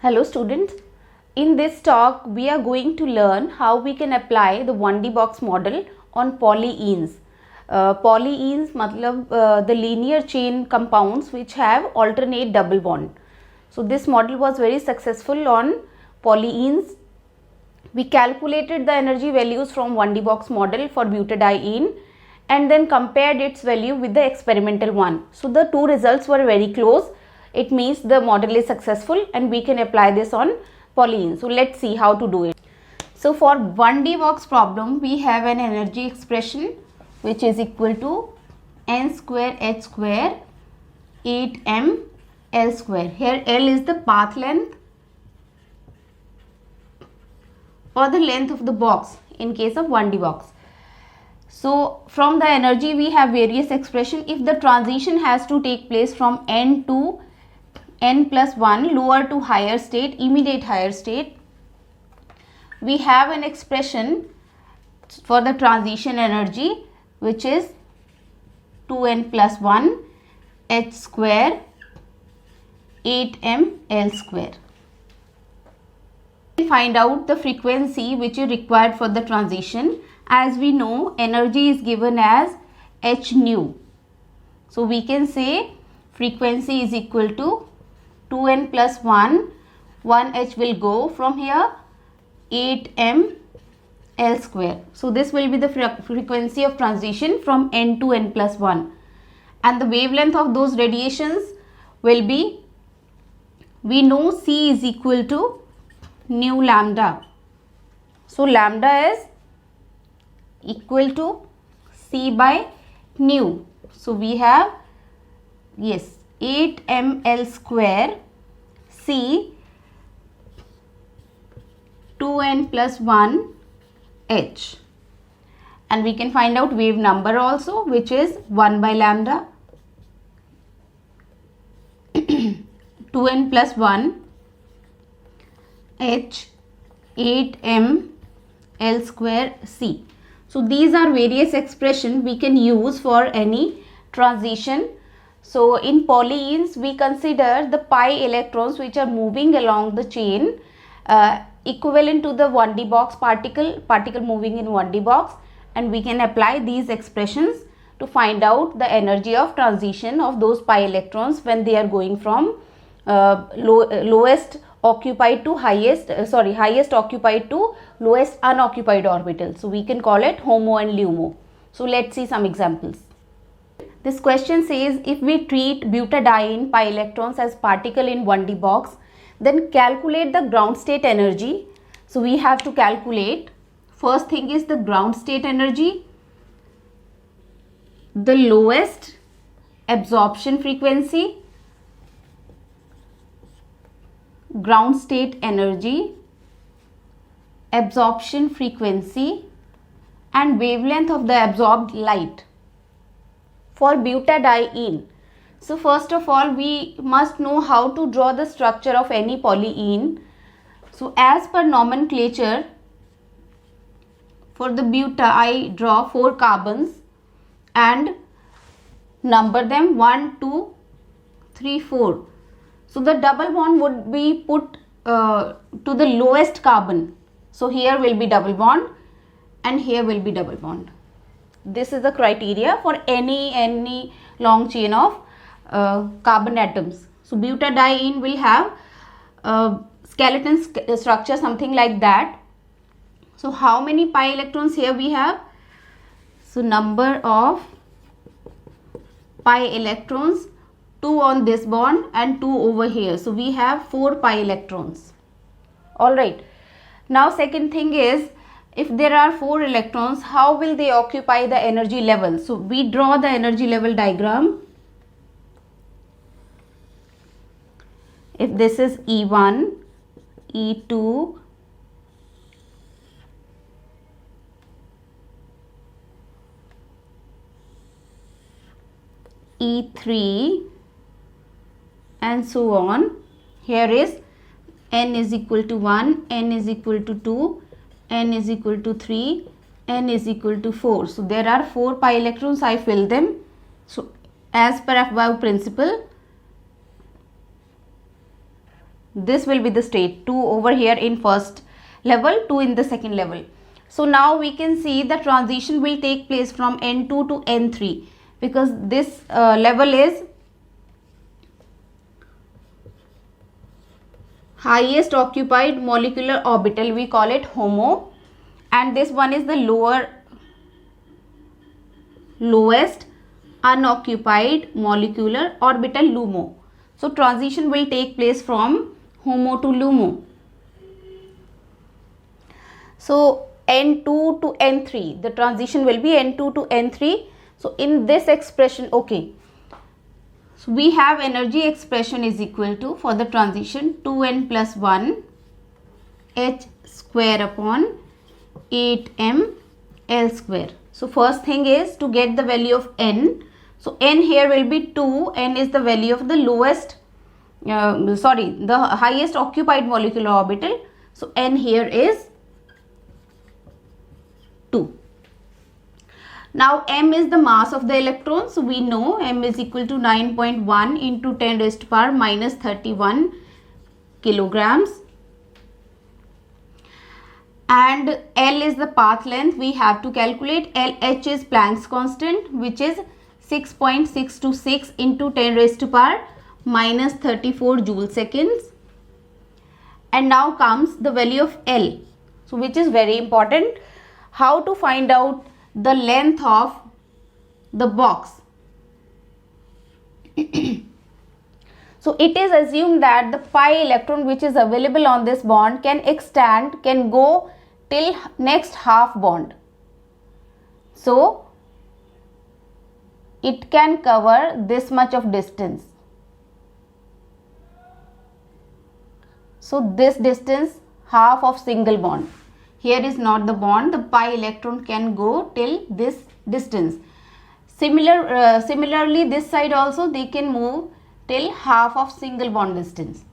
Hello students, in this talk we are going to learn how we can apply the 1D box model on polyenes. Polyenes matlab the linear chain compounds which have alternate double bond. So this model was very successful on polyenes. We calculated the energy values from 1D box model for butadiene and then compared its value with the experimental one. So the two results were very close. It means the model is successful and we can apply this on polyenes. So let's see how to do it. So for 1D box problem, we have an energy expression which is equal to n square h square 8m L square. Here L is the path length or the length of the box in case of 1D box. So from the energy we have various expression. If the transition has to take place from n to n plus 1, lower to higher state, immediate higher state, we have an expression for the transition energy which is 2n plus 1 h square 8m L square. Find out the frequency which is required for the transition. As we know, energy is given as h nu. So we can say frequency is equal to 2n plus 1 h will go from here 8m L square. So this will be the frequency of transition from n to n plus 1, and the wavelength of those radiations will be, we know C is equal to nu lambda. So lambda is equal to C by nu. So we have, yes, 8m L square C 2n plus 1 h, and we can find out wave number also, which is 1 by lambda 2n plus 1 h 8m L square C. So these are various expressions we can use for any transition. So in polyenes we consider the pi electrons which are moving along the chain equivalent to the 1D box particle moving in 1D box, and we can apply these expressions to find out the energy of transition of those pi electrons when they are going from lowest occupied to highest occupied to lowest unoccupied orbital. So we can call it HOMO and LUMO. So let's see some examples. This question says, if we treat butadiene pi electrons as particle in 1D box, then calculate the ground state energy. So we have to calculate, first thing is the ground state energy, the lowest absorption frequency, ground state energy, absorption frequency, and wavelength of the absorbed light for butadiene. So first of all, we must know how to draw the structure of any polyene. So as per nomenclature, for the buta I draw 4 carbons and number them 1, 2, 3, 4. So the double bond would be put to the lowest carbon. So here will be double bond and here will be double bond. This is the criteria for any long chain of carbon atoms. So butadiene will have skeleton structure, something like that. So how many pi electrons here we have? So number of pi electrons, 2 on this bond and 2 over here. So we have 4 pi electrons. Alright. Now second thing is, if there are 4 electrons, how will they occupy the energy level? So we draw the energy level diagram. If this is E1, E2, E3 and so on, here is n is equal to 1, n is equal to 2, n is equal to 3, n is equal to 4. So there are 4 pi electrons, I fill them. So as per above principle, This will be the state, 2 over here in first level, 2 in the second level. So now we can see the transition will take place from N2 to N3, because this level is highest occupied molecular orbital, we call it HOMO, and this one is the lowest unoccupied molecular orbital, LUMO. So transition will take place from HOMO to LUMO. So N2 to N3, the transition will be N2 to N3. So in this expression, okay, so we have energy expression is equal to, for the transition, 2n plus 1 h square upon 8m L square. So first thing is to get the value of n. So n here will be 2, n is the value of the lowest, the highest occupied molecular orbital. So n here is 2. Now m is the mass of the electron. So we know m is equal to 9.1 into 10 raised to power minus 31 kilograms. And L is the path length we have to calculate. H is Planck's constant, which is 6.626 into 10 raised to power minus 34 joule seconds. And now comes the value of L, so which is very important. How to find out the length of the box? So it is assumed that the pi electron which is available on this bond can go till next half bond. So it can cover this much of distance. So this distance, half of single bond. Here is not the bond, the pi electron can go till this distance. Similarly, this side also they can move till half of single bond distance.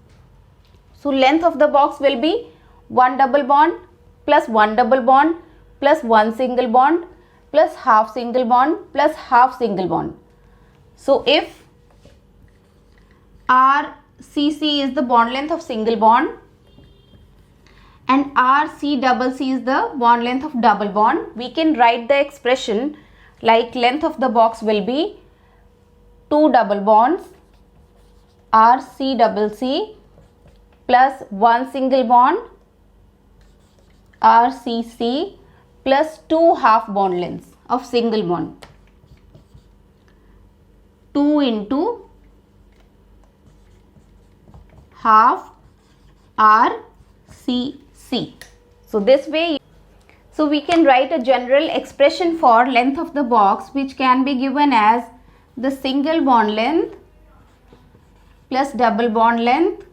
So length of the box will be 1 double bond plus 1 double bond plus 1 single bond plus half single bond plus half single bond. So if RCC is the bond length of single bond and RCCC is the bond length of double bond, we can write the expression like length of the box will be 2 double bonds RCCC plus 1 single bond RCC plus 2 half bond lengths of single bond. 2 into half RCC. So this way, so we can write a general expression for length of the box, which can be given as the single bond length plus double bond length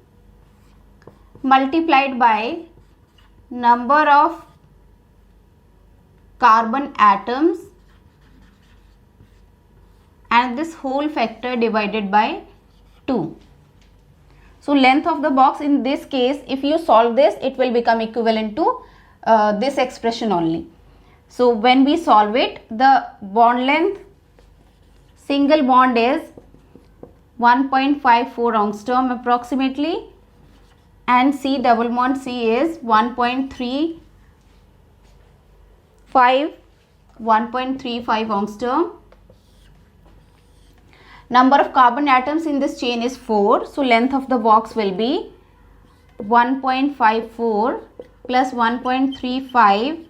multiplied by number of carbon atoms and this whole factor divided by 2. So length of the box in this case, if you solve this, it will become equivalent to this expression only. So when we solve it, the bond length, single bond is 1.54 angstrom approximately, and C double bond C is 1.35 angstrom. Number of carbon atoms in this chain is 4. So length of the box will be 1.54 plus 1.35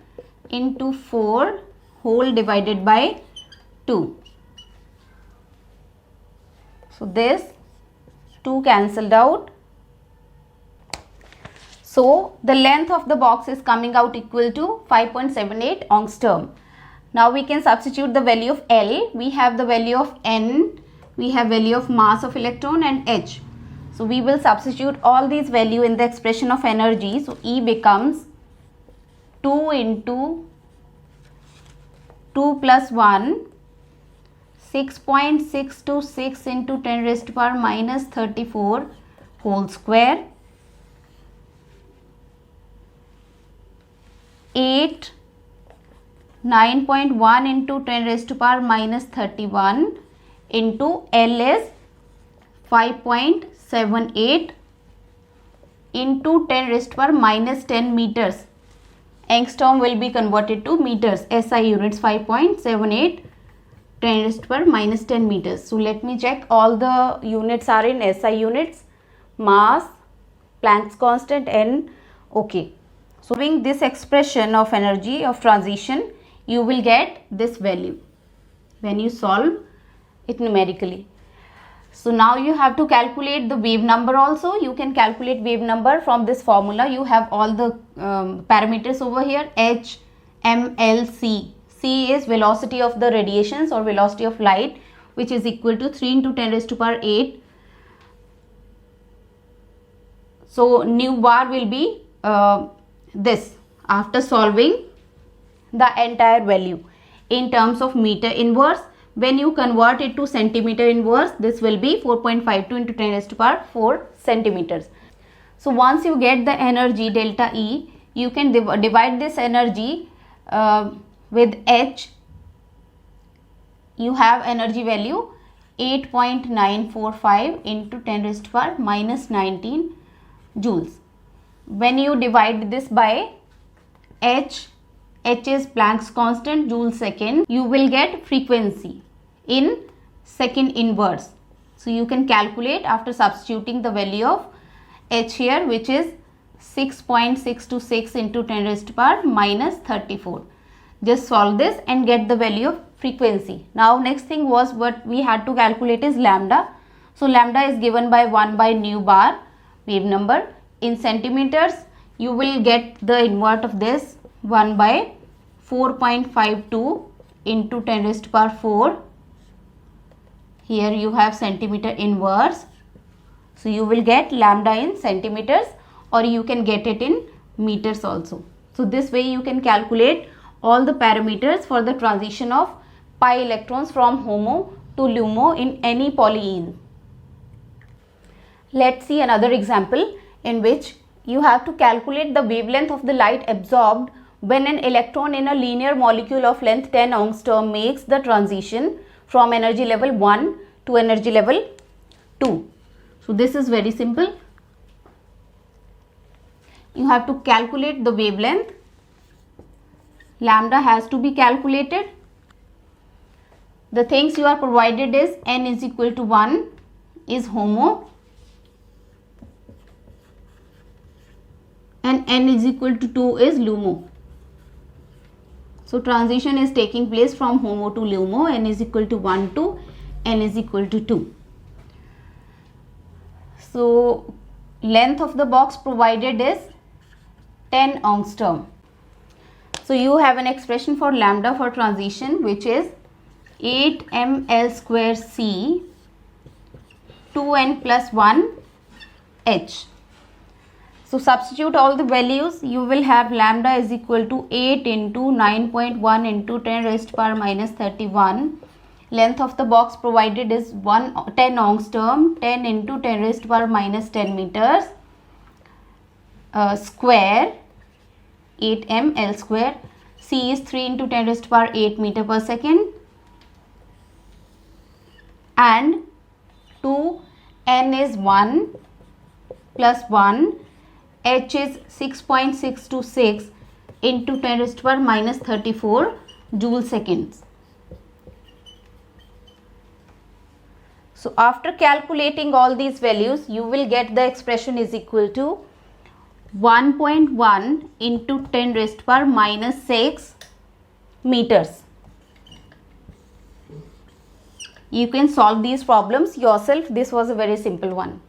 into 4 whole divided by 2. So this 2 cancelled out. So the length of the box is coming out equal to 5.78 angstrom. Now we can substitute the value of L. We have the value of N. We have value of mass of electron and H. So we will substitute all these value in the expression of energy. So E becomes 2 into 2 plus 1, 6.626 into 10 raised to power minus 34 whole square, 9.1 into 10 raised to power minus 31 into L is 5.78 into 10 raised to power minus 10 meters. Angstrom will be converted to meters. SI units 5.78 10 raised to power minus 10 meters. So let me check. All the units are in SI units. Mass, Planck's constant, N. Okay. So doing this expression of energy of transition, you will get this value when you solve it numerically. So now you have to calculate the wave number also. You can calculate wave number from this formula. You have all the parameters over here. H, M, L, C. C is velocity of the radiations or velocity of light, which is equal to 3 into 10 raised to power 8. So nu bar will be this after solving the entire value in terms of meter inverse. When you convert it to centimeter inverse, this will be 4.52 into 10 raised to power 4 centimeters. So once you get the energy delta E, you can divide this energy with H. You have energy value 8.945 into 10 raised to power minus 19 joules. When you divide this by H is Planck's constant, joule second, you will get frequency in second inverse. So you can calculate after substituting the value of H here, which is 6.626 into 10 raised to power minus 34. Just solve this and get the value of frequency. Now next thing was what we had to calculate is lambda. So lambda is given by 1 by nu bar wave number. In centimeters, you will get the invert of this 1 by 4.52 into 10 raised to power 4. Here you have centimeter inverse. So you will get lambda in centimeters, or you can get it in meters also. So this way you can calculate all the parameters for the transition of pi electrons from HOMO to LUMO in any polyene. Let's see another example in which you have to calculate the wavelength of the light absorbed when an electron in a linear molecule of length 10 angstrom makes the transition from energy level 1 to energy level 2. So this is very simple. You have to calculate the wavelength. Lambda has to be calculated. The things you are provided is n is equal to 1 is HOMO and n is equal to 2 is LUMO. So transition is taking place from HOMO to LUMO. N is equal to 1 to n is equal to 2. So length of the box provided is 10 angstrom. So you have an expression for lambda for transition, which is 8 ml square C 2n plus 1 h. So substitute all the values. You will have lambda is equal to 8 into 9.1 into 10 raised to power minus 31. Length of the box provided is 10 angstrom. 10 into 10 raised to power minus 10 meters square 8 ml square. C is 3 into 10 raised to power 8 meter per second, and 2 n is 1 plus 1, h is 6.626 into 10 raised to power minus 34 joule seconds. So after calculating all these values, you will get the expression is equal to 1.1 into 10 raised to power minus 6 meters. You can solve these problems yourself. This was a very simple one.